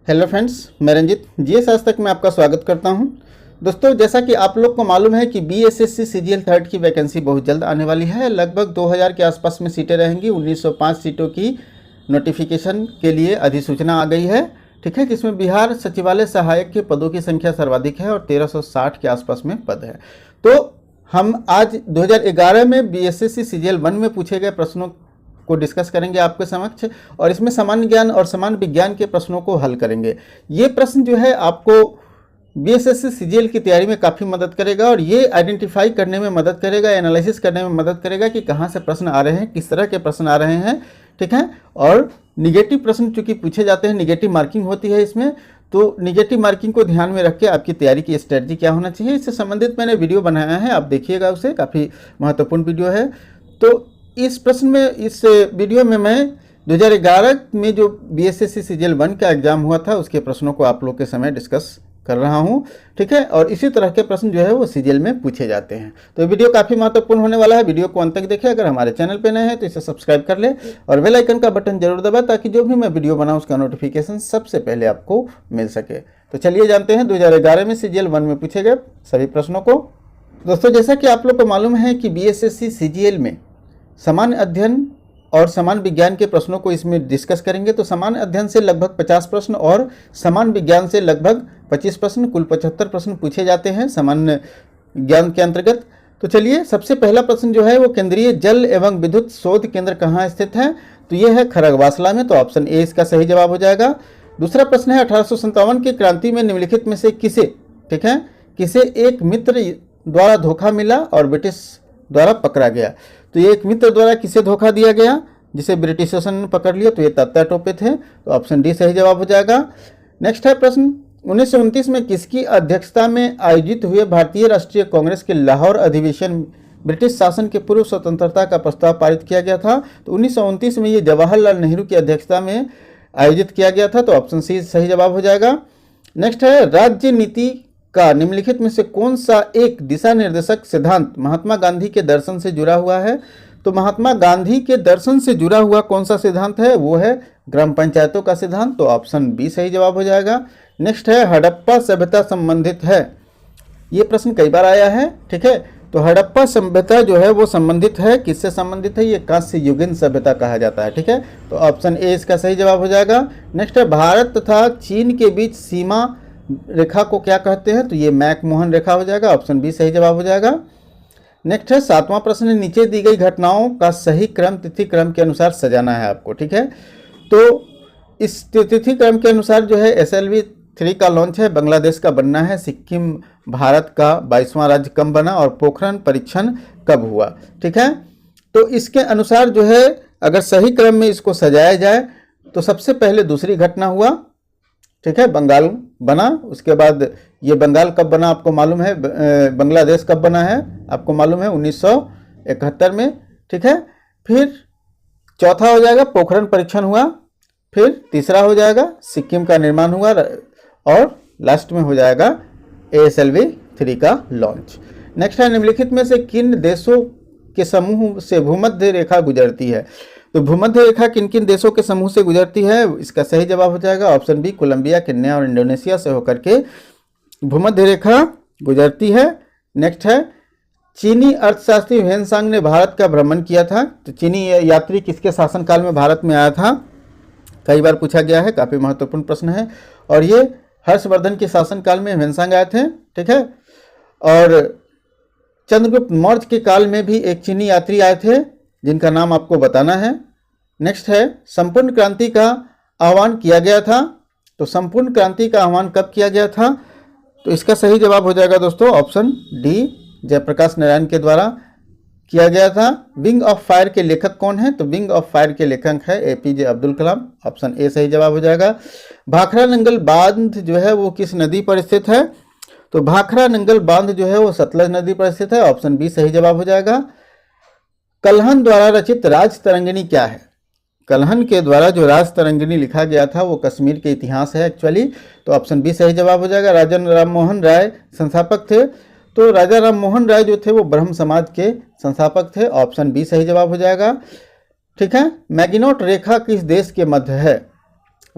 Hello friends, मैं Ranjit GS आज तक में आपका स्वागत करता हूं। दोस्तों, जैसा कि आप लोग को मालूम है कि बीएसएससी सीजीएल थर्ड की वैकेंसी बहुत जल्द आने वाली है। लगभग 2000 के आसपास में सीटें रहेंगी। 1905 सीटों की नोटिफिकेशन के लिए अधिसूचना आ गई है। ठीक है, जिसमें बिहार सचिवालय सहायक के पदों की संख्या सर्वाधिक है और 1360 के आसपास में पद है। तो हम आज 2011 में बीएसएससी सीजीएल 1 में पूछे गए प्रश्नों को डिस्कस करेंगे आपके समक्ष, और इसमें सामान्य ज्ञान और सामान्य विज्ञान के प्रश्नों को हल करेंगे। ये प्रश्न जो है आपको बीएसएससी सीजीएल की तैयारी में काफ़ी मदद करेगा और ये आइडेंटिफाई करने में मदद करेगा, एनालिसिस करने में मदद करेगा कि कहाँ से प्रश्न आ रहे हैं, किस तरह के प्रश्न आ रहे हैं। ठीक है, और निगेटिव प्रश्न चूंकि पूछे जाते हैं, निगेटिव मार्किंग होती है इसमें, तो निगेटिव मार्किंग को ध्यान में रख के आपकी तैयारी की स्ट्रेटजी क्या होना चाहिए, इससे संबंधित मैंने वीडियो बनाया है, आप देखिएगा उसे, काफ़ी महत्वपूर्ण वीडियो है। तो इस प्रश्न में, इस वीडियो में मैं 2011 में जो बीएसएससी सीजीएल 1 का एग्जाम हुआ था उसके प्रश्नों को आप लोग के समय डिस्कस कर रहा हूं। ठीक है, और इसी तरह के प्रश्न जो है वो सीजीएल में पूछे जाते हैं। तो ये वीडियो काफ़ी महत्वपूर्ण होने वाला है। वीडियो को अंत तक देखें। अगर हमारे चैनल पे नए हैं तो इसे सब्सक्राइब कर ले और बेल आइकन का बटन जरूर दबाएं ताकि जो भी मैं वीडियो बनाऊं उसका नोटिफिकेशन सबसे पहले आपको मिल सके। तो चलिए जानते हैं 2011 में सीजीएल 1 में पूछे गए सभी प्रश्नों को। दोस्तों, जैसा कि आप लोग को मालूम है कि बीएसएससी सीजीएल में सामान्य अध्ययन और सामान्य विज्ञान के प्रश्नों को इसमें डिस्कस करेंगे। तो सामान्य अध्ययन से लगभग 50 प्रश्न और सामान्य विज्ञान से लगभग 25 प्रश्न, कुल 75 प्रश्न पूछे जाते हैं सामान्य ज्ञान के अंतर्गत। तो चलिए, सबसे पहला प्रश्न जो है वो केंद्रीय जल एवं विद्युत शोध केंद्र कहाँ स्थित है, तो ये है खरगवासला में, तो ऑप्शन ए इसका सही जवाब हो जाएगा। दूसरा प्रश्न है 1857 की क्रांति में निम्नलिखित में से किसे, ठीक है, किसे एक मित्र द्वारा धोखा मिला और ब्रिटिश द्वारा पकड़ा गया। तो ये एक मित्र द्वारा किसे धोखा दिया गया, जिसे ब्रिटिश शासन ने पकड़ लिया, तो ये तात्या टोपे थे, तो ऑप्शन डी सही जवाब हो जाएगा। नेक्स्ट है प्रश्न 1929 में किसकी अध्यक्षता में आयोजित हुए भारतीय राष्ट्रीय कांग्रेस के लाहौर अधिवेशन ब्रिटिश शासन के पूर्व स्वतंत्रता का प्रस्ताव पारित किया गया था। तो 1929 में ये जवाहरलाल नेहरू की अध्यक्षता में आयोजित किया गया था, तो ऑप्शन सी सही जवाब हो जाएगा। नेक्स्ट है राज्य नीति का निम्नलिखित में से कौन सा एक दिशा निर्देशक सिद्धांत महात्मा गांधी के दर्शन से जुड़ा हुआ है। तो महात्मा गांधी के दर्शन से जुड़ा हुआ कौन सा सिद्धांत है, वो है ग्राम पंचायतों का सिद्धांत, तो ऑप्शन बी सही जवाब हो जाएगा। नेक्स्ट है हड़प्पा सभ्यता संबंधित है, ये प्रश्न कई बार आया है। ठीक है, तो हड़प्पा सभ्यता जो है वो संबंधित है, किससे संबंधित है, ये कांस्य युगीन सभ्यता कहा जाता है। ठीक है, तो ऑप्शन ए इसका सही जवाब हो जाएगा। नेक्स्ट है भारत तथा चीन के बीच सीमा रेखा को क्या कहते हैं, तो ये मैकमोहन रेखा हो जाएगा, ऑप्शन बी सही जवाब हो जाएगा। नेक्स्ट है 7वां प्रश्न, नीचे दी गई घटनाओं का सही क्रम तिथि क्रम के अनुसार सजाना है आपको। ठीक है, तो इस तिथि क्रम के अनुसार जो है SLV 3 का लॉन्च है, बांग्लादेश का बनना है, सिक्किम भारत का 22वां राज्य कब बना और पोखरण परीक्षण कब हुआ। ठीक है, तो इसके अनुसार जो है अगर सही क्रम में इसको सजाया जाए तो सबसे पहले दूसरी घटना हुआ, ठीक है, बंगाल बना। उसके बाद ये बंगाल कब बना आपको मालूम है, बांग्लादेश कब बना है आपको मालूम है 1971 में। ठीक है, फिर चौथा हो जाएगा पोखरण परीक्षण हुआ, फिर तीसरा हो जाएगा सिक्किम का निर्माण हुआ और लास्ट में हो जाएगा ASLV 3 का लॉन्च। नेक्स्ट है निम्नलिखित में से किन देशों के समूह से भूमध्य रेखा गुजरती है। तो भूमध्य रेखा किन किन देशों के समूह से गुजरती है, इसका सही जवाब हो जाएगा ऑप्शन बी, कोलंबिया, केन्या और इंडोनेशिया से होकर के भूमध्य रेखा गुजरती है। नेक्स्ट है चीनी अर्थशास्त्री ह्वेनसांग ने भारत का भ्रमण किया था। तो चीनी यात्री किसके शासनकाल में भारत में आया था, कई बार पूछा गया है, काफ़ी महत्वपूर्ण प्रश्न है, और ये हर्षवर्धन के शासनकाल में ह्वेनसांग आए थे। ठीक है, और चंद्रगुप्त मौर्य के काल में भी एक चीनी यात्री आए थे जिनका नाम आपको बताना है। नेक्स्ट है संपूर्ण क्रांति का आह्वान किया गया था। तो संपूर्ण क्रांति का आह्वान कब किया गया था, तो इसका सही जवाब हो जाएगा दोस्तों ऑप्शन डी, जयप्रकाश नारायण के द्वारा किया गया था। विंग ऑफ फायर के लेखक कौन है, तो विंग ऑफ फायर के लेखक है APJ Abdul Kalam, option A सही जवाब हो जाएगा। भाखड़ा नंगल बांध जो है वो किस नदी पर स्थित है, तो भाखड़ा नंगल बांध जो है वो सतलज नदी पर स्थित है, ऑप्शन बी सही जवाब हो जाएगा। कल्हन द्वारा रचित राज तरंगिणी क्या है, कल्हन के द्वारा जो राज तरंगिणी लिखा गया था वो कश्मीर के इतिहास है एक्चुअली, तो ऑप्शन बी सही जवाब हो जाएगा। राजा राम मोहन राय संस्थापक थे, तो राजा राम मोहन राय जो थे वो ब्रह्म समाज के संस्थापक थे, ऑप्शन बी सही जवाब हो जाएगा। ठीक है, मैगिनोट रेखा किस देश के मध्य है,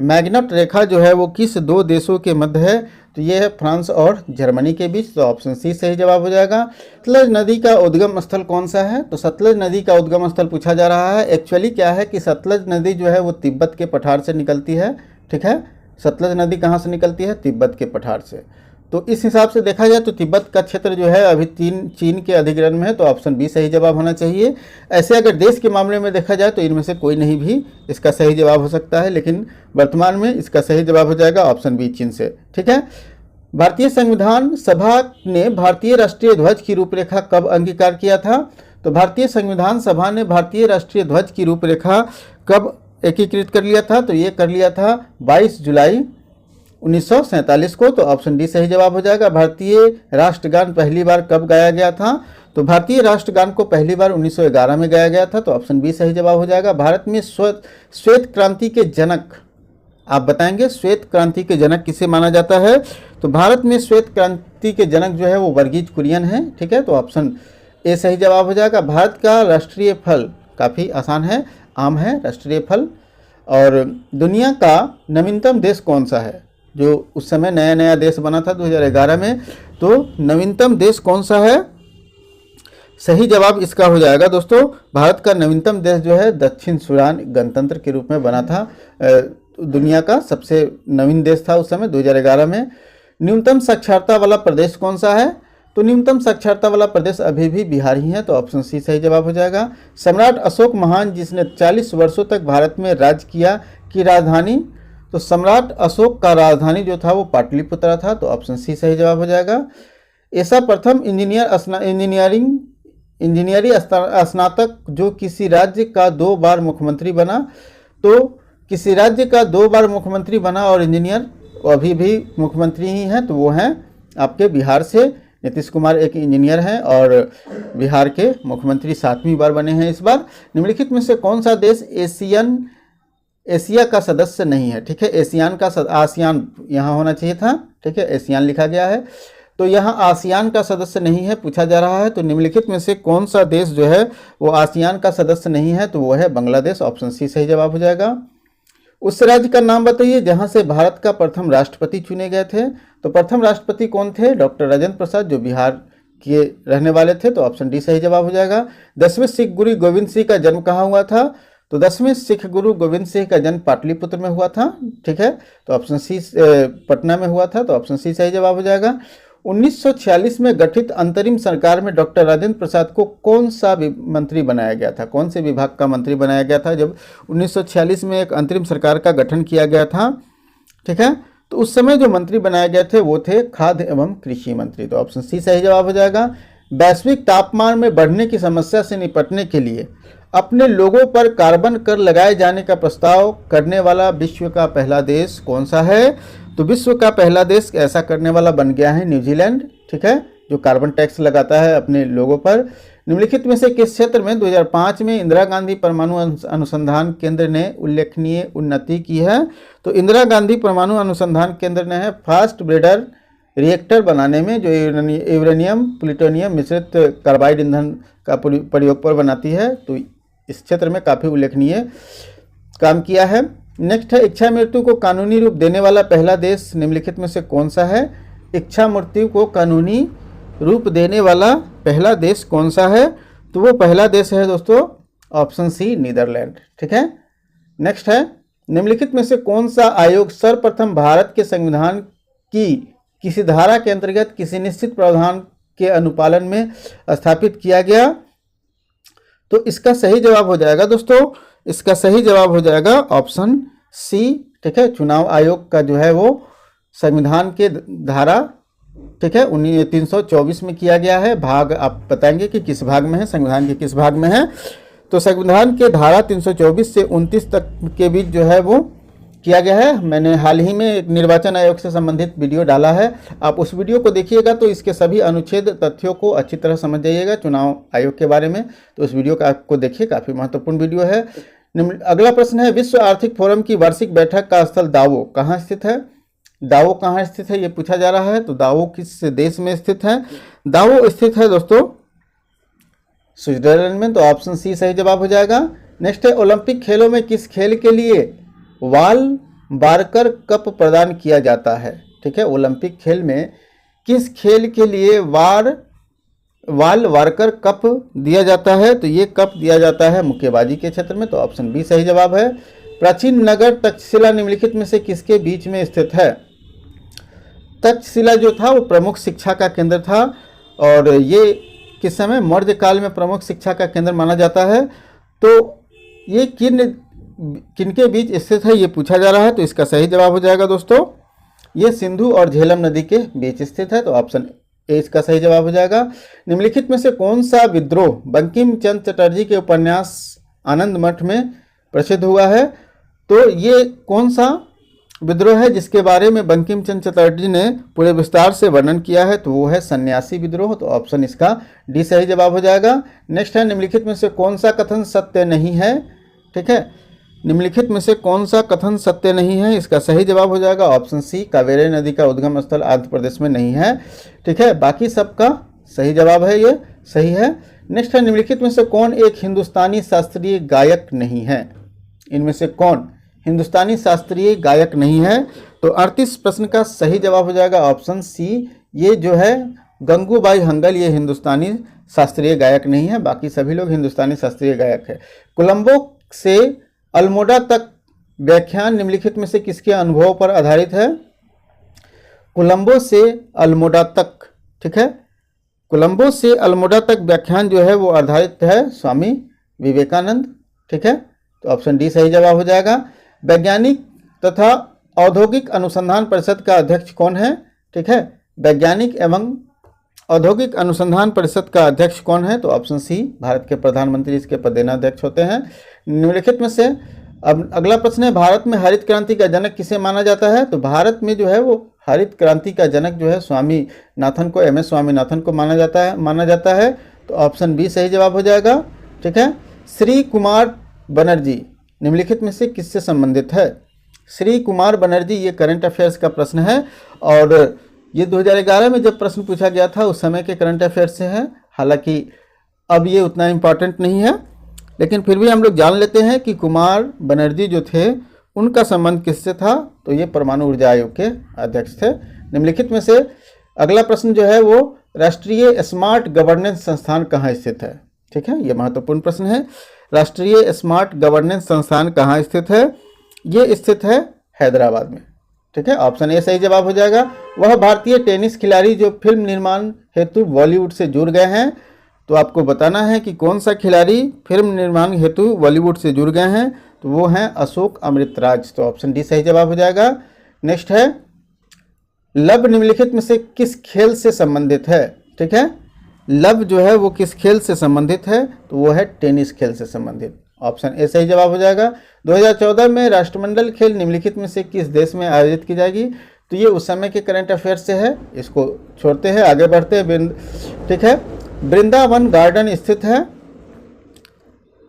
मैग्नेट रेखा जो है वो किस दो देशों के मध्य है? तो ये है फ्रांस और जर्मनी के बीच। तो ऑप्शन सी सही जवाब हो जाएगा। सतलज नदी का उद्गम स्थल कौन सा है? तो सतलज नदी का उद्गम स्थल पूछा जा रहा है। एक्चुअली क्या है कि सतलज नदी जो है वो तिब्बत के पठार से निकलती है। ठीक है, सतलज नदी कहाँ से निकलती है? तिब्बत के पठार से। तो इस हिसाब से देखा जाए तो तिब्बत का क्षेत्र जो है अभी चीन के अधिग्रहण में है। तो ऑप्शन बी सही जवाब होना चाहिए। ऐसे अगर देश के मामले में देखा जाए तो इनमें से कोई नहीं भी इसका सही जवाब हो सकता है, लेकिन वर्तमान में इसका सही जवाब हो जाएगा ऑप्शन बी, चीन से। ठीक है, भारतीय संविधान सभा ने भारतीय राष्ट्रीय ध्वज की रूपरेखा कब अंगीकार किया था? तो भारतीय संविधान सभा ने भारतीय राष्ट्रीय ध्वज की रूपरेखा कब एकीकृत कर लिया था? तो ये कर लिया था 22 जुलाई 1947 को। तो ऑप्शन डी सही जवाब हो जाएगा। भारतीय राष्ट्रगान पहली बार कब गाया गया था? तो भारतीय राष्ट्रगान को पहली बार 1911 में गाया गया था। तो ऑप्शन बी सही जवाब हो जाएगा। भारत में श्वेत क्रांति के जनक, आप बताएंगे श्वेत क्रांति के जनक किसे माना जाता है? तो भारत में श्वेत क्रांति के जनक जो है वो वर्गीज कुरियन है। ठीक है, तो ऑप्शन ए सही जवाब हो जाएगा। भारत का राष्ट्रीय फल काफ़ी आसान है, आम है राष्ट्रीय फल। और दुनिया का नवीनतम देश कौन सा है? जो उस समय नया नया देश बना था 2011 में, तो नवीनतम देश कौन सा है? सही जवाब इसका हो जाएगा दोस्तों, भारत का नवीनतम देश जो है दक्षिण सूडान गणतंत्र के रूप में बना था। दुनिया का सबसे नवीन देश था उस समय 2011 में। न्यूनतम साक्षरता वाला प्रदेश कौन सा है? तो न्यूनतम साक्षरता वाला प्रदेश अभी भी बिहार ही है। तो ऑप्शन सी सही जवाब हो जाएगा। सम्राट अशोक महान जिसने 40 वर्षों तक भारत में राज किया की राजधानी? तो सम्राट अशोक का राजधानी जो था वो पाटलिपुत्र था। तो ऑप्शन सी सही जवाब हो जाएगा। ऐसा प्रथम इंजीनियरिंग स्नातक जो किसी राज्य का 2 बार मुख्यमंत्री बना? तो किसी राज्य का 2 बार मुख्यमंत्री बना और इंजीनियर अभी भी मुख्यमंत्री ही हैं, तो वो हैं आपके बिहार से नीतीश कुमार एक इंजीनियर हैं और बिहार के मुख्यमंत्री 7वीं बार बने हैं इस बार। निम्नलिखित में से कौन सा देश एशिया का सदस्य नहीं है? ठीक है, आसियान यहाँ होना चाहिए था। ठीक है, एशियान लिखा गया है, तो यहाँ आसियान का सदस्य नहीं है पूछा जा रहा है। तो निम्नलिखित में से कौन सा देश जो है वो आसियान का सदस्य नहीं है? तो वो है बांग्लादेश। ऑप्शन सी सही जवाब हो जाएगा। उस राज्य का नाम बताइए जहां से भारत का प्रथम राष्ट्रपति चुने गए थे। तो प्रथम राष्ट्रपति कौन थे? डॉक्टर राजेंद्र प्रसाद, जो बिहार के रहने वाले थे। तो ऑप्शन डी सही जवाब हो जाएगा। 10वें सिख गुरु गोविंद सिंह का जन्म कहाँ हुआ था? तो 10वें सिख गुरु गोविंद सिंह का जन्म पाटलिपुत्र में हुआ था। ठीक है, तो ऑप्शन सी पटना में हुआ था। तो ऑप्शन सी सही जवाब हो जाएगा। 1946 में गठित अंतरिम सरकार में डॉक्टर राजेंद्र प्रसाद को कौन सा मंत्री बनाया गया था? कौन से विभाग का मंत्री बनाया गया था जब 1946 में एक अंतरिम सरकार का गठन किया गया था? ठीक है, तो उस समय जो मंत्री बनाए गए थे वो थे खाद्य एवं कृषि मंत्री। तो ऑप्शन सी सही जवाब हो जाएगा। वैश्विक तापमान में बढ़ने की समस्या से निपटने के लिए अपने लोगों पर कार्बन कर लगाए जाने का प्रस्ताव करने वाला विश्व का पहला देश कौन सा है? तो विश्व का पहला देश ऐसा करने वाला बन गया है न्यूजीलैंड। ठीक है, जो कार्बन टैक्स लगाता है अपने लोगों पर। निम्नलिखित में से किस क्षेत्र में 2005 में इंदिरा गांधी परमाणु अनुसंधान केंद्र ने उल्लेखनीय उन्नति की है? तो इंदिरा गांधी परमाणु अनुसंधान केंद्र ने है फास्ट ब्रेडर रिएक्टर बनाने में, जो यूरेनियम प्लूटोनियम मिश्रित कार्बाइड ईंधन का प्रयोग पर बनाती है। तो इस क्षेत्र में काफ़ी उल्लेखनीय काम किया है। नेक्स्ट है, इच्छा मृत्यु को कानूनी रूप देने वाला पहला देश निम्नलिखित में से कौन सा है? इच्छा मृत्यु को कानूनी रूप देने वाला पहला देश कौन सा है? तो वो पहला देश है दोस्तों ऑप्शन सी नीदरलैंड। ठीक है, नेक्स्ट है, निम्नलिखित में से कौन सा आयोग सर्वप्रथम भारत के संविधान की किसी धारा के अंतर्गत किसी निश्चित प्रावधान के अनुपालन में स्थापित किया गया? तो इसका सही जवाब हो जाएगा दोस्तों, इसका सही जवाब हो जाएगा ऑप्शन सी। ठीक है, चुनाव आयोग का जो है वो संविधान के धारा, ठीक है, 324 में किया गया है। भाग आप बताएंगे कि किस भाग में है, संविधान के किस भाग में है। तो संविधान के धारा 324 से 29 तक के बीच जो है वो किया गया है। मैंने हाल ही में एक निर्वाचन आयोग से संबंधित वीडियो डाला है, आप उस वीडियो को देखिएगा तो इसके सभी अनुच्छेद तथ्यों को अच्छी तरह समझ जाइएगा चुनाव आयोग के बारे में। तो उस वीडियो का आपको देखिए, काफ़ी महत्वपूर्ण वीडियो है। अगला प्रश्न है, विश्व आर्थिक फोरम की वार्षिक बैठक का स्थल दावो कहाँ स्थित है? दावो कहाँ स्थित है ये पूछा जा रहा है। तो दावो किस देश में स्थित है? दावो स्थित है दोस्तों स्विट्जरलैंड में। तो ऑप्शन सी सही जवाब हो जाएगा। नेक्स्ट है, ओलंपिक खेलों में किस खेल के लिए वॉल वारकर कप प्रदान किया जाता है? ठीक है, ओलंपिक खेल में किस खेल के लिए वाल वारकर कप दिया जाता है? तो ये कप दिया जाता है मुक्केबाजी के क्षेत्र में। तो ऑप्शन बी सही जवाब है। प्राचीन नगर तक्षशिला निम्नलिखित में से किसके बीच में स्थित है? तक्षशिला जो था वो प्रमुख शिक्षा का केंद्र था और ये किस समय मौर्य काल में प्रमुख शिक्षा का केंद्र माना जाता है। तो ये किनके बीच स्थित है ये पूछा जा रहा है, तो इसका सही जवाब हो जाएगा दोस्तों, ये सिंधु और झेलम नदी के बीच स्थित है। तो ऑप्शन ए इसका सही जवाब हो जाएगा। निम्नलिखित में से कौन सा विद्रोह बंकिम चंद्र चटर्जी के उपन्यास आनंद मठ में प्रसिद्ध हुआ है? तो ये कौन सा विद्रोह है जिसके बारे में बंकिम चंद्र चटर्जी ने पूरे विस्तार से वर्णन किया है? तो वो है सन्यासी विद्रोह। तो ऑप्शन इसका डी सही जवाब हो जाएगा। नेक्स्ट है, निम्नलिखित में से कौन सा कथन सत्य नहीं है? ठीक है, निम्नलिखित में से कौन सा कथन सत्य नहीं है? इसका सही जवाब हो जाएगा ऑप्शन सी, कावेरी नदी का उद्गम स्थल आंध्र प्रदेश में नहीं है। ठीक है, बाकी सबका सही जवाब है, ये सही है। नेक्स्ट है, निम्नलिखित में से कौन एक हिंदुस्तानी शास्त्रीय गायक नहीं है? इनमें से कौन हिंदुस्तानी शास्त्रीय गायक नहीं है? तो 38 प्रश्न का सही जवाब हो जाएगा ऑप्शन सी, ये जो है गंगूबाई हंगल, ये हिंदुस्तानी शास्त्रीय गायक नहीं है, बाकी सभी लोग हिंदुस्तानी शास्त्रीय गायक है। कोलंबो से अल्मोड़ा तक व्याख्यान निम्नलिखित में से किसके अनुभव पर आधारित है? कोलंबो से अल्मोड़ा तक, ठीक है, कोलंबो से अल्मोड़ा तक व्याख्यान जो है वो आधारित है स्वामी विवेकानंद। ठीक है, तो ऑप्शन डी सही जवाब हो जाएगा। वैज्ञानिक तथा औद्योगिक अनुसंधान परिषद का अध्यक्ष कौन है? ठीक है, वैज्ञानिक एवं औद्योगिक अनुसंधान परिषद का अध्यक्ष कौन है? तो ऑप्शन सी, भारत के प्रधानमंत्री इसके पदेनाध्यक्ष होते हैं। निम्नलिखित में से अब अगला प्रश्न है, भारत में हरित क्रांति का जनक किसे माना जाता है? तो भारत में जो है वो हरित क्रांति का जनक जो है स्वामीनाथन को, एम एस स्वामीनाथन को माना जाता है। तो ऑप्शन बी सही जवाब हो जाएगा। ठीक है, श्री कुमार बनर्जी निम्नलिखित में से किससे संबंधित है? श्री कुमार बनर्जी, ये करंट अफेयर्स का प्रश्न है और ये 2011 में जब प्रश्न पूछा गया था उस समय के करंट अफेयर्स से है। हालांकि अब ये उतना इम्पॉर्टेंट नहीं है, लेकिन फिर भी हम लोग जान लेते हैं कि कुमार बनर्जी जो थे उनका संबंध किससे था? तो ये परमाणु ऊर्जा आयोग के अध्यक्ष थे। निम्नलिखित में से अगला प्रश्न जो है वो राष्ट्रीय स्मार्ट गवर्नेंस संस्थान कहाँ स्थित है? ठीक है, ये महत्वपूर्ण प्रश्न है। राष्ट्रीय स्मार्ट गवर्नेंस संस्थान कहाँ स्थित है? ये स्थित है हैदराबाद में। ठीक है, ऑप्शन ए सही जवाब हो जाएगा। वह भारतीय टेनिस खिलाड़ी जो फिल्म निर्माण हेतु बॉलीवुड से जुड़ गए हैं, तो आपको बताना है कि कौन सा खिलाड़ी फिल्म निर्माण हेतु बॉलीवुड से जुड़ गए हैं। तो वो हैं अशोक अमृतराज। तो ऑप्शन डी सही जवाब हो जाएगा। नेक्स्ट है, लब निम्नलिखित में से किस खेल से संबंधित है? ठीक है, लब जो है वो किस खेल से संबंधित है? तो वो है टेनिस खेल से संबंधित। ऑप्शन ए सही जवाब हो जाएगा। 2014 में राष्ट्रमंडल खेल निम्नलिखित में से किस देश में आयोजित की जाएगी? तो ये उस समय के करंट अफेयर्स से है, इसको छोड़ते हैं, आगे बढ़ते हैं। ठीक है, वृंदावन गार्डन स्थित है।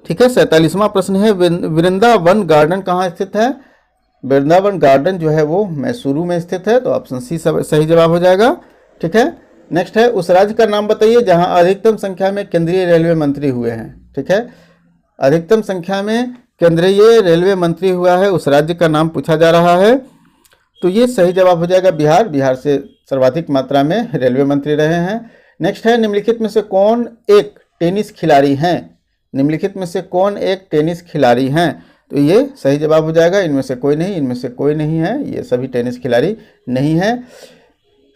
ठीक है, 47वां प्रश्न है, वृंदावन गार्डन कहाँ स्थित है? वृंदावन गार्डन जो है वो मैसूरू में स्थित है। तो ऑप्शन सी सही जवाब हो जाएगा। ठीक है, नेक्स्ट है, उस राज्य का नाम बताइए जहां अधिकतम संख्या में केंद्रीय रेलवे मंत्री हुए हैं। ठीक है, अधिकतम संख्या में केंद्रीय रेलवे मंत्री हुआ है, उस राज्य का नाम पूछा जा रहा है। तो ये सही जवाब हो जाएगा बिहार। बिहार से सर्वाधिक मात्रा में रेलवे मंत्री रहे हैं। नेक्स्ट है, निम्नलिखित में से कौन एक टेनिस खिलाड़ी हैं? निम्नलिखित में से कौन एक टेनिस खिलाड़ी हैं? तो ये सही जवाब हो जाएगा। इनमें से कोई नहीं, इनमें से कोई नहीं है, ये सभी टेनिस खिलाड़ी नहीं है।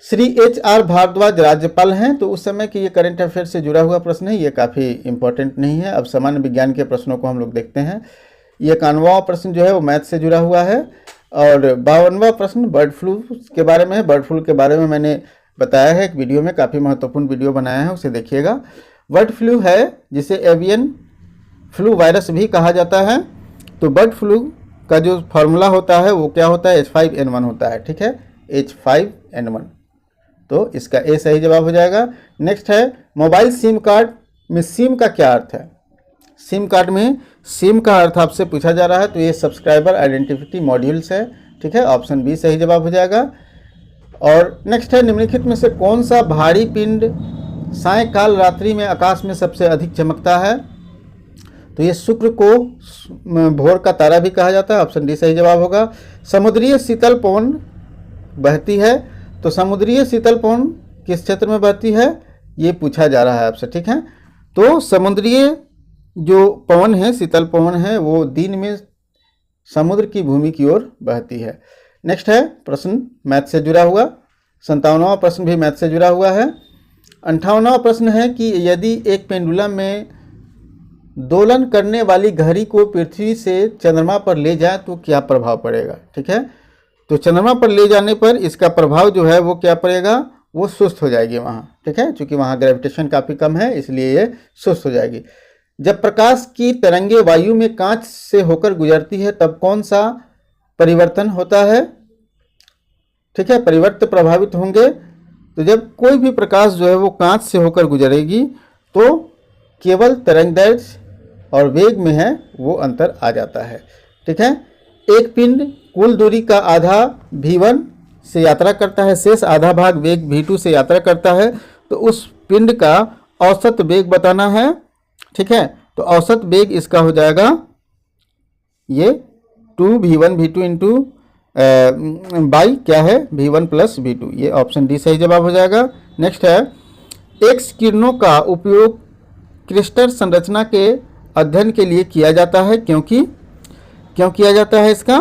श्री HR भारद्वाज राज्यपाल हैं। तो उस समय की ये करंट अफेयर से जुड़ा हुआ प्रश्न है, ये काफ़ी इंपॉर्टेंट नहीं है। अब सामान्य विज्ञान के प्रश्नों को हम लोग देखते हैं। ये 91वां प्रश्न जो है वो मैथ से जुड़ा हुआ है और 52वां प्रश्न बर्ड फ्लू के बारे में है। बर्ड फ्लू के बारे में मैंने बताया है एक वीडियो में, काफ़ी महत्वपूर्ण वीडियो बनाया है, उसे देखिएगा। बर्ड फ्लू है जिसे एवियन फ्लू वायरस भी कहा जाता है। तो बर्ड फ्लू का जो फॉर्मूला होता है वो क्या होता है? H5N1 होता है। ठीक है, H5N1। तो इसका ए सही जवाब हो जाएगा। नेक्स्ट है, मोबाइल सिम कार्ड में सिम का क्या अर्थ है? सिम कार्ड में सिम का अर्थ आपसे पूछा जा रहा है। तो ये सब्सक्राइबर आइडेंटिटी मॉड्यूल्स है। ठीक है, ऑप्शन बी सही जवाब हो जाएगा। और नेक्स्ट है, निम्नलिखित में से कौन सा भारी पिंड सायंकाल रात्रि में आकाश में सबसे अधिक चमकता है? तो ये शुक्र को भोर का तारा भी कहा जाता है, ऑप्शन डी सही जवाब होगा। समुद्रीय शीतल पवन बहती है, तो समुद्रीय शीतल पवन किस क्षेत्र में बहती है, ये पूछा जा रहा है आपसे, ठीक है। तो समुद्रीय जो पवन है, शीतल पवन है, वो दिन में समुद्र की भूमि की ओर बहती है। नेक्स्ट है प्रश्न मैथ से जुड़ा हुआ, 57वां प्रश्न भी मैथ से जुड़ा हुआ है। 58वां प्रश्न है कि यदि एक पेंडुलम में दोलन करने वाली घड़ी को पृथ्वी से चंद्रमा पर ले जाए तो क्या प्रभाव पड़ेगा, ठीक है। तो चंद्रमा पर ले जाने पर इसका प्रभाव जो है वो क्या पड़ेगा, वो सुस्त हो जाएगी वहाँ, ठीक है, क्योंकि वहाँ ग्रेविटेशन काफ़ी कम है, इसलिए ये सुस्त हो जाएगी। जब प्रकाश की तरंगे वायु में कांच से होकर गुजरती है तब कौन सा परिवर्तन होता है, ठीक है, परिवर्तन प्रभावित होंगे। तो जब कोई भी प्रकाश जो है वो कांच से होकर गुजरेगी तो केवल तरंगदैर्घ्य और वेग में है वो अंतर आ जाता है, ठीक है। एक पिंड कुल दूरी का आधा v1 से यात्रा करता है, शेष आधा भाग वेग v2 से यात्रा करता है, तो उस पिंड का औसत वेग बताना है, ठीक है। तो औसत वेग इसका हो जाएगा ये 2v1 v2 इंटू बाई क्या है v1 प्लस v2, ये ऑप्शन डी सही जवाब हो जाएगा। नेक्स्ट है एक्स किरणों का उपयोग क्रिस्टल संरचना के अध्ययन के लिए किया जाता है, क्यों किया जाता है इसका,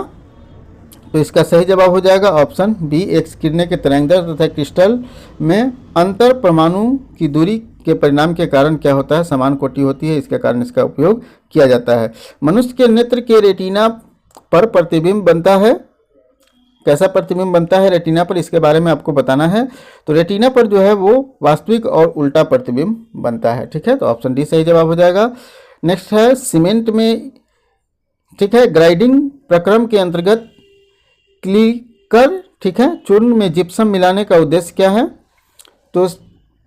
तो इसका सही जवाब हो जाएगा ऑप्शन बी, एक्स किरणें के तरंगदैर्घ्य तथा क्रिस्टल में अंतर परमाणु की दूरी के परिणाम के कारण क्या होता है, समान कोटि होती है, इसके कारण इसका उपयोग किया जाता है। मनुष्य के नेत्र के रेटिना पर प्रतिबिंब बनता है, कैसा प्रतिबिंब बनता है रेटिना पर, इसके बारे में आपको बताना है। तो रेटिना पर जो है वो वास्तविक और उल्टा प्रतिबिंब बनता है, ठीक है, तो ऑप्शन डी सही जवाब हो जाएगा। नेक्स्ट है सीमेंट में, ठीक है, ग्राइंडिंग प्रक्रम के अंतर्गत क्लिकर, ठीक है, चूर्ण में जिप्सम मिलाने का उद्देश्य क्या है, तो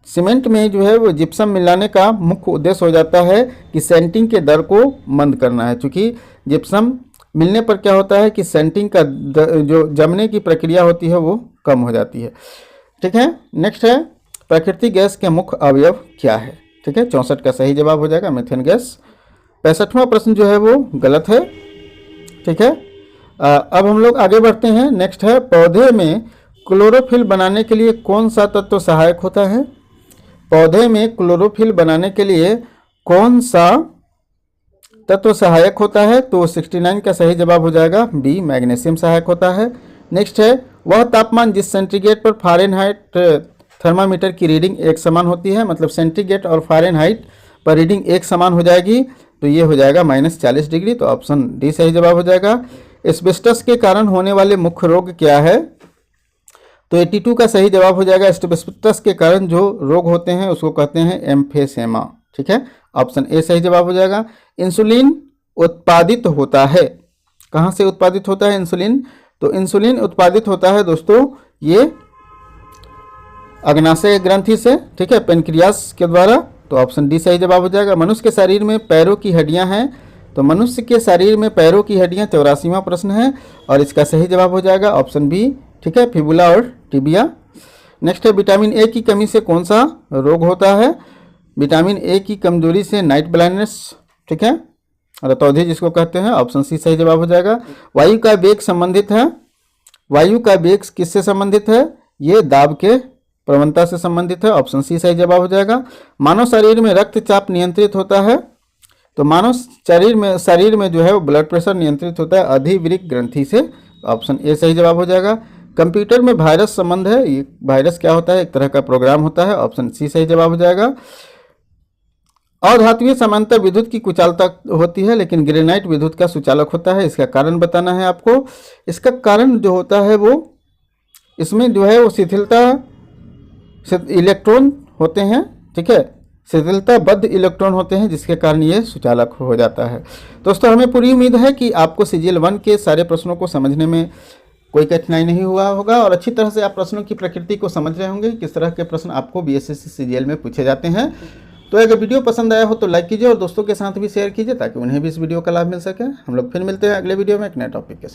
सीमेंट में जो है वो जिप्सम मिलाने का मुख्य उद्देश्य हो जाता है कि सेंटिंग के दर को मंद करना है, क्योंकि जिप्सम मिलने पर क्या होता है कि सेंटिंग का जो जमने की प्रक्रिया होती है वो कम हो जाती है, ठीक है। नेक्स्ट है प्राकृतिक गैस के मुख्य अवयव क्या है, ठीक है, 64 का सही जवाब हो जाएगा मीथेन गैस। 65वां प्रश्न जो है वो गलत है, ठीक है। अब हम लोग आगे बढ़ते हैं। नेक्स्ट है पौधे में क्लोरोफिल बनाने के लिए कौन सा तत्व सहायक होता है, पौधे में क्लोरोफिल बनाने के लिए कौन सा तत्व सहायक होता है, तो 69 का सही जवाब हो जाएगा बी, मैग्नीशियम सहायक होता है। नेक्स्ट है वह तापमान जिस सेंटीग्रेड पर फ़ारेनहाइट थर्मामीटर की रीडिंग एक समान होती है, मतलब सेंटीग्रेड और फ़ारेनहाइट पर रीडिंग एक समान हो जाएगी, तो ये हो जाएगा -40 डिग्री, तो ऑप्शन डी सही जवाब हो जाएगा। एस्बेस्टस के कारण होने वाले मुख्य रोग क्या है, तो 82 का सही जवाब हो जाएगा। एस्बेस्टस के कारण जो रोग होते हैं उसको कहते हैं एम्फेसेमा, ठीक है, ऑप्शन ए सही जवाब हो जाएगा। इंसुलिन उत्पादित होता है, कहाँ से उत्पादित होता है इंसुलिन, तो इंसुलिन उत्पादित होता है दोस्तों ये अग्नाशय ग्रंथि से, ठीक है, पेनक्रियास के द्वारा, तो ऑप्शन डी सही जवाब हो जाएगा। मनुष्य के शरीर में पैरों की हड्डियां हैं, तो मनुष्य के शरीर में पैरों की हड्डियां 84वां प्रश्न है और इसका सही जवाब हो जाएगा ऑप्शन बी, ठीक है, फिबुला और टिबिया। नेक्स्ट है विटामिन ए की कमी से कौन सा रोग होता है, विटामिन ए की कमजोरी से नाइट ब्लाइंडनेस, ठीक है, रतौंधी जिसको कहते हैं, ऑप्शन सी सही जवाब हो जाएगा। वायु का वेग संबंधित है, वायु का वेग किससे संबंधित है, ये दाब के प्रवणता से संबंधित है, ऑप्शन सी सही जवाब हो जाएगा। मानव शरीर में रक्तचाप नियंत्रित होता है, तो मानव शरीर में जो है वो ब्लड प्रेशर नियंत्रित होता है अधिवृक्क ग्रंथि से, ऑप्शन ए सही जवाब हो जाएगा। कंप्यूटर में वायरस संबंध है, ये वायरस क्या होता है, एक तरह का प्रोग्राम होता है, ऑप्शन सी सही जवाब हो जाएगा। अधात्वीय समांतर विद्युत की कुचालता होती है लेकिन ग्रेनाइट विद्युत का सुचालक होता है, इसका कारण बताना है आपको। इसका कारण जो होता है वो इसमें जो है वो शिथिलता इलेक्ट्रॉन होते हैं, ठीक है, शिथिलताबद्ध इलेक्ट्रॉन होते हैं जिसके कारण ये सुचालक हो जाता है। दोस्तों हमें पूरी उम्मीद है कि आपको सीजीएल 1 के सारे प्रश्नों को समझने में कोई कठिनाई नहीं हुआ होगा और अच्छी तरह से आप प्रश्नों की प्रकृति को समझ रहे होंगे, किस तरह के प्रश्न आपको बीएसएससी सीजीएल में पूछे जाते हैं। तो अगर वीडियो पसंद आया हो तो लाइक कीजिए और दोस्तों के साथ भी शेयर कीजिए ताकि उन्हें भी इस वीडियो का लाभ मिल सके। हम लोग फिर मिलते हैं अगले वीडियो में एक नए टॉपिक के साथ।